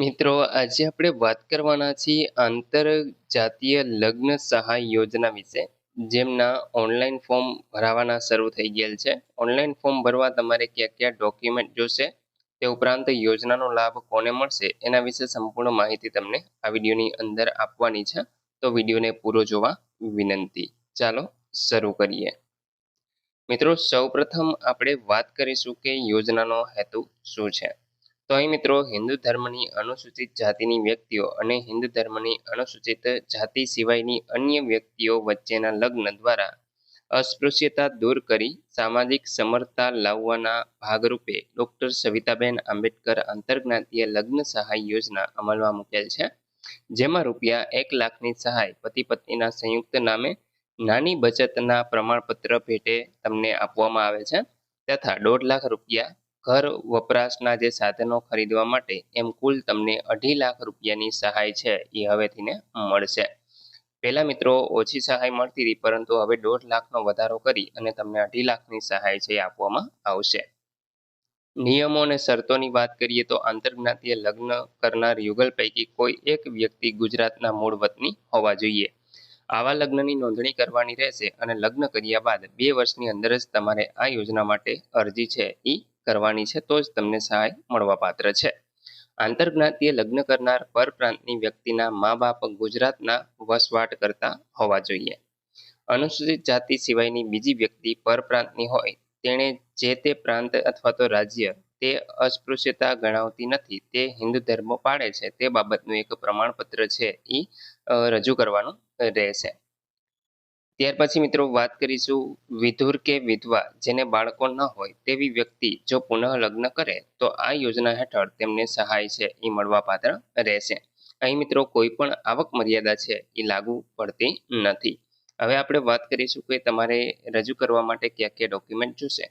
મિત્રો, આજે આપણે વાત કરવાના છીએ આંતરજાતીય લગ્ન સહાય યોજના વિશે, જેમના ઓનલાઈન ફોર્મ ભરાવાના શરૂ થઈ ગયેલ છે. ઓનલાઈન ફોર્મ ભરવા તમારે કયા કયા ડોક્યુમેન્ટ જોશે, તે ઉપરાંત યોજનાનો લાભ કોને મળશે, એના વિશે સંપૂર્ણ માહિતી તમને આ વિડીયોની અંદર આપવાની છે. તો વિડીયોને પૂરો જોવા વિનંતી. ચાલો શરૂ કરીએ. મિત્રો, સૌપ્રથમ આપણે વાત કરીશું કે યોજનાનો હેતુ શું છે. તો અહીં મિત્રો, હિન્દુ ધર્મની અનુસૂચિત જાતિની વ્યક્તિઓ અને હિન્દુ ધર્મની અનુસૂચિત જાતિ સિવાયની અન્ય વ્યક્તિઓ વચ્ચેના લગ્ન દ્વારા અસ્પૃશ્યતા દૂર કરી સામાજિક સમરસતા લાવવાના ભાગરૂપે ડોક્ટર સવિતાબેન આંબેડકર આંતરજ્ઞાતીય લગ્ન સહાય યોજના અમલમાં મૂકેલ છે. જેમાં રૂપિયા 1 લાખની સહાય પતિ પત્નીના સંયુક્ત નામે નાની બચતના પ્રમાણપત્ર ભેટે તમને આપવામાં આવે છે, તથા 1.5 લાખ રૂપિયા ઘર વપરાશના જે સાધનો ખરીદવા માટે એમ કુલ તમને 2.5 લાખ રૂપિયાની સહાય છે એ હવેથીને મળશે. પહેલા મિત્રો ઓછી સહાય મળતી હતી, પરંતુ હવે 1.5 લાખનો વધારો કરી અને તમને 2.5 લાખની સહાય છે એ આપવામાં આવશે. નિયમો અને શરતોની વાત કરીએ તો આંતરજ્ઞાતીય લગ્ન કરનાર યુગલ પૈકી કોઈ એક વ્યક્તિ ગુજરાતના મૂળ વતની હોવા જોઈએ. આવા લગ્નની નોંધણી કરવાની રહેશે અને લગ્ન કર્યા બાદ 2 વર્ષની અંદર જ તમારે આ યોજના માટે અરજી છે એ કરવાની છે, તો જ તમને સહાય મળવાપાત્ર છે. આંતરજ્ઞાતીય લગ્ન કરનાર પરપ્રાંતની વ્યક્તિના મા-બાપ ગુજરાતના વસવાટ કરતા હોવા જોઈએ. અનુસૂચિત જાતિ સિવાયની બીજી વ્યક્તિ પરપ્રાંતની હોય તેણે જે તે પ્રાંત અથવા તો રાજ્ય તે અસ્પૃશ્યતા ગણાવતી નથી, તે હિન્દુ ધર્મ પાળે છે તે બાબતનું એક પ્રમાણપત્ર છે એ રજૂ કરવાનું રહેશે. ત્યાર પછી મિત્રો વાત કરીશું વિધુર કે વિધવા જેને બાળકો ન હોય તેવી વ્યક્તિ જો પુનઃ લગ્ન કરે તો આ યોજના હેઠળ તેમને સહાય છે એ મળવાપાત્ર રહેશે. અહીં મિત્રો કોઈ પણ આવક મર્યાદા છે એ લાગુ પડતી નથી. હવે આપણે વાત કરીશું કે તમારે રજૂ કરવા માટે કયા કયા ડોક્યુમેન્ટ જોશે.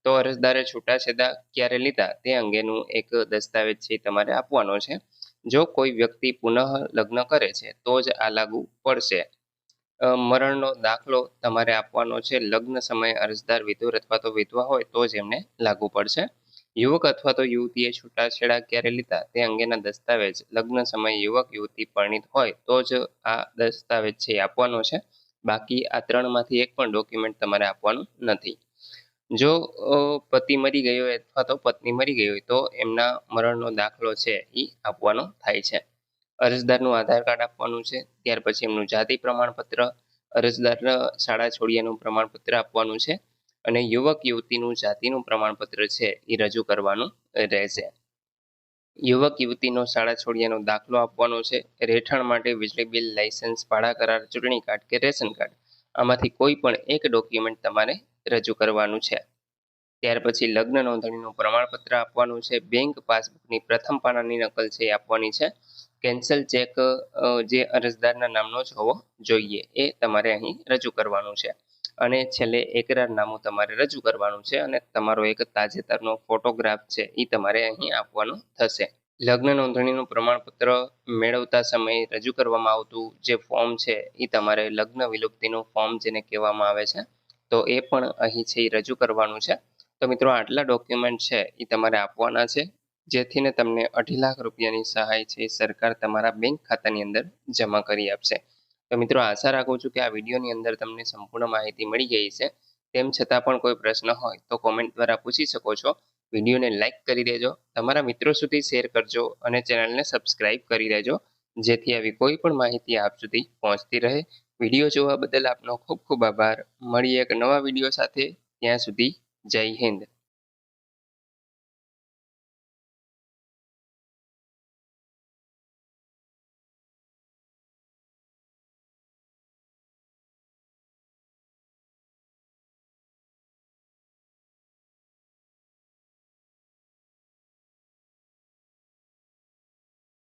તો અરજદારે છૂટાછેડા ક્યારે લીધા તે અંગેનું એક દસ્તાવેજ છે તમારે આપવાનો છે. જો કોઈ વ્યક્તિ પુનઃ લગ્ન કરે છે તો જ આ લાગુ પડશે. મરણનો દાખલો તમારે આપવાનો છે. લગ્ન સમયે અરજદાર વિધુર અથવા તો વિધવા હોય તો જ એમને લાગુ પડશે. યુવક અથવા તો યુવતીએ છૂટાછેડા ક્યારે લીધા તે અંગેના દસ્તાવેજ લગ્ન સમયે યુવક યુવતી પરણિત હોય તો જ આ દસ્તાવેજ છે આપવાનો છે. બાકી આ 3માંથી એક પણ ડોક્યુમેન્ટ તમારે આપવાનું નથી. જો પતિ મરી ગયો હોય અથવા તો પત્ની મરી ગઈ હોય તો એમના મરણનો દાખલો છે એ આપવાનો થાય છે. અરજદારનું આધાર કાર્ડ આપવાનું છે. ત્યાર પછી એમનું જાતિ પ્રમાણપત્ર, અરજદારના શાળા છોડ્યાનું પ્રમાણપત્ર આપવાનું છે અને યુવક યુવતીનું જાતિનું પ્રમાણપત્ર છે એ રજૂ કરવાનું રહેશે. યુવક યુવતીનો શાળા છોડ્યાનો દાખલો આપવાનો છે. રહેઠાણ માટે વીજળી બિલ, લાયસન્સ, ભાડા કરાર, ચૂંટણી કાર્ડ કે રેશન કાર્ડ આમાંથી કોઈ પણ એક ડોક્યુમેન્ટ તમારે રજૂ કરવાનું છે. ત્યાર પછી લગ્ન નોંધણીનું પ્રમાણપત્ર આપવાનું છે. બેંક પાસબુકની પ્રથમ પાનાની નકલ છે એ આપવાની છે. કેન્સલ ચેક જે અરજદારના નામનો જ હોવો જોઈએ એ તમારે અહીં રજૂ કરવાનું છે. અને છેલ્લે એકરારનામું તમારે રજૂ કરવાનું છે અને તમારો એક તાજેતરનો ફોટોગ્રાફ છે એ તમારે અહીં આપવાનો થશે. લગ્ન નોંધણીનું પ્રમાણપત્ર મેળવતા સમયે રજૂ કરવામાં આવતું જે ફોર્મ છે એ તમારે લગ્ન વિલુપ્તિનું ફોર્મ જેને કહેવામાં આવે છે, તો એ પણ અહીં છે એ રજૂ કરવાનું છે. તો મિત્રો આટલા ડોક્યુમેન્ટ છે એ તમારે આપવાના છે, જેથીને તમને 2.5 લાખ રૂપિયાની સહાય છે સરકાર તમારા બેંક ખાતાની અંદર જમા કરી આપશે. તો મિત્રો આશા રાખું છું કે આ વિડીયોની અંદર તમને સંપૂર્ણ માહિતી મળી ગઈ છે. તેમ છતાં પણ કોઈ પ્રશ્ન હોય તો કોમેન્ટ દ્વારા પૂછી શકો છો. વિડીયોને લાઇક કરી દેજો, તમારા મિત્રો સુધી શેર કરજો અને ચેનલને સબસ્ક્રાઇબ કરી લેજો, જેથી આવી કોઈ પણ માહિતી આપ સુધી પહોંચતી રહે. વિડીયો જોવા બદલ આપનો ખૂબ ખૂબ આભાર. મળીએ એક નવા વિડીયો સાથે. ત્યાં સુધી જય હિન્દ.